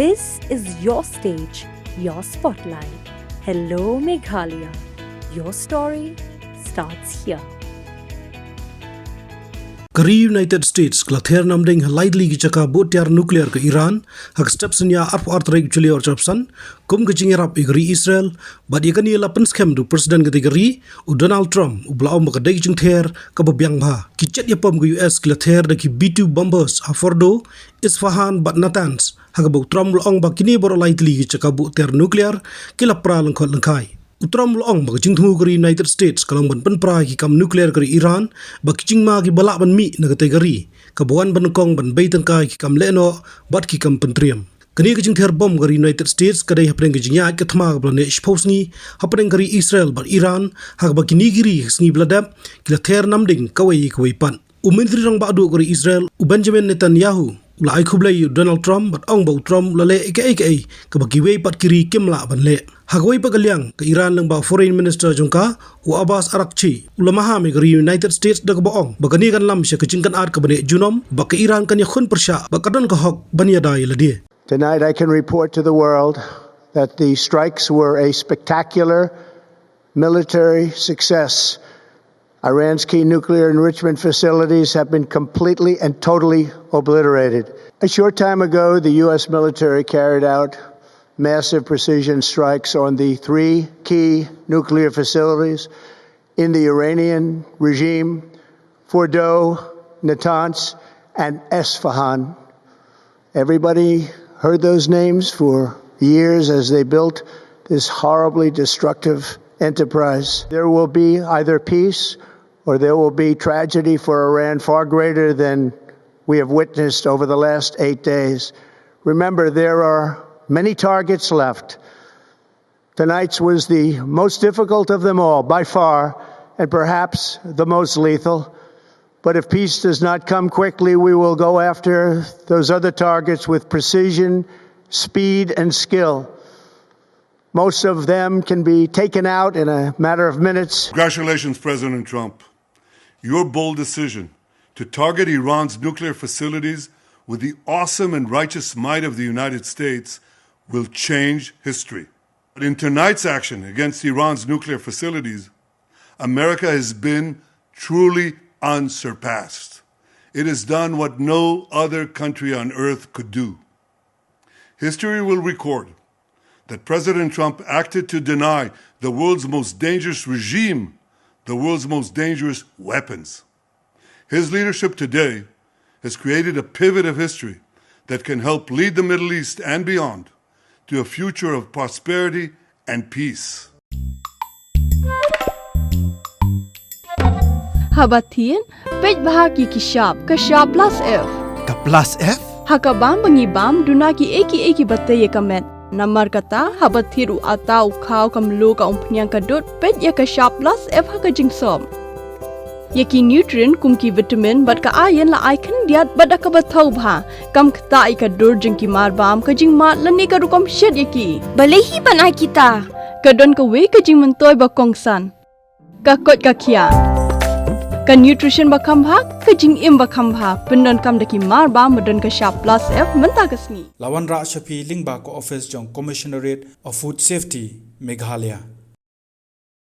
This is your stage, your spotlight. Hello, Meghalaya. Your story starts here. United States Ther namding lightly Jaka Tiar nuclear ke Iran hak steps nya arthright Julia or Chapson kum ke jingerap igri Israel but ikani lapen scam du president kategori u Donald Trump u blau ma kadai jing Ther ka babyang ba kichet ya pom ke US Ther de ki B2 bombers afordo Isfahan but Natanz hak bu Trump long ba kini bor lightly Jaka Tiar nuclear kila pral khol lengkai Utram long bagi jing thu kari United States kalang ban penprai ki kam nuclear kari Iran bagi jing ma ki balak ban mi na kategori kabuan ban kong ban baitan kai ki kam leno bat ki kam pentriam kani ki jing Ther bom kari United States kadai hapren ki jing ya ka thma ka blane expose ni hapren kari Israel bar Iran hak bagi ni giri sngi bladap ki Ther namding kawai pan Menteri rang badu kari Israel u Benjamin Netanyahu ulai Khublei Donald Trump bat ong bau Trump lale eke ka bagi wei pat kiri kimla ban le hagwai pagalyang ke Iran lang ba foreign minister Jaka u Abbas Arakchi ulamaha me kari United States dak baong bagani kan lam sya kecingkan art ka bane junom ba ke Iran kan ya khun persya ba kadon ka hok banya dai ladi. Tonight I can report to the world that the strikes were a spectacular military success. Iran's key nuclear enrichment facilities have been completely and totally obliterated. A short time ago, the U.S. military carried out massive precision strikes on the 3 key nuclear facilities in the Iranian regime, Fordow, Natanz, and Isfahan. Everybody heard those names for years as they built this horribly destructive enterprise. There will be either peace or there will be tragedy for Iran far greater than we have witnessed over the last 8 days. Remember, there are many targets left. Tonight's was the most difficult of them all, by far, and perhaps the most lethal. But if peace does not come quickly, we will go after those other targets with precision, speed, and skill. Most of them can be taken out in a matter of minutes. Congratulations, President Trump. Your bold decision to target Iran's nuclear facilities with the awesome and righteous might of the United States will change history. But in tonight's action against Iran's nuclear facilities, America has been truly unsurpassed. It has done what no other country on earth could do. History will record that President Trump acted to deny the world's most dangerous regime the world's most dangerous weapons. His leadership today has created a pivot of history that can help lead the Middle East and beyond to a future of prosperity and peace. Habatin, pej bahagi ki shop plus F. Ka plus F? Hakabam bangibam dunaki eki bataye kamet. Namar kata habathiru atau khau kamlu ka umpnyang kadut pet ya ka shop plus F haka jingsom. Yaki nutrient kumki vitamin bat ka iron la icon diat bat ka bathau bha kam khta ai ka dur jingki mar bam ka jing mat lani ka rukom shed yaki. Balehi panai kita. Ka don ka we ka jing mentoy ba kongsan. Ka kot ka khia. Ka nutrition ba khambha ka jing im ba khambha pendon kam daki mar ba madon ka shop plus F menta kasni Lawan Ra Shafi Lingba ko office jong Commissionerate of Food Safety Meghalaya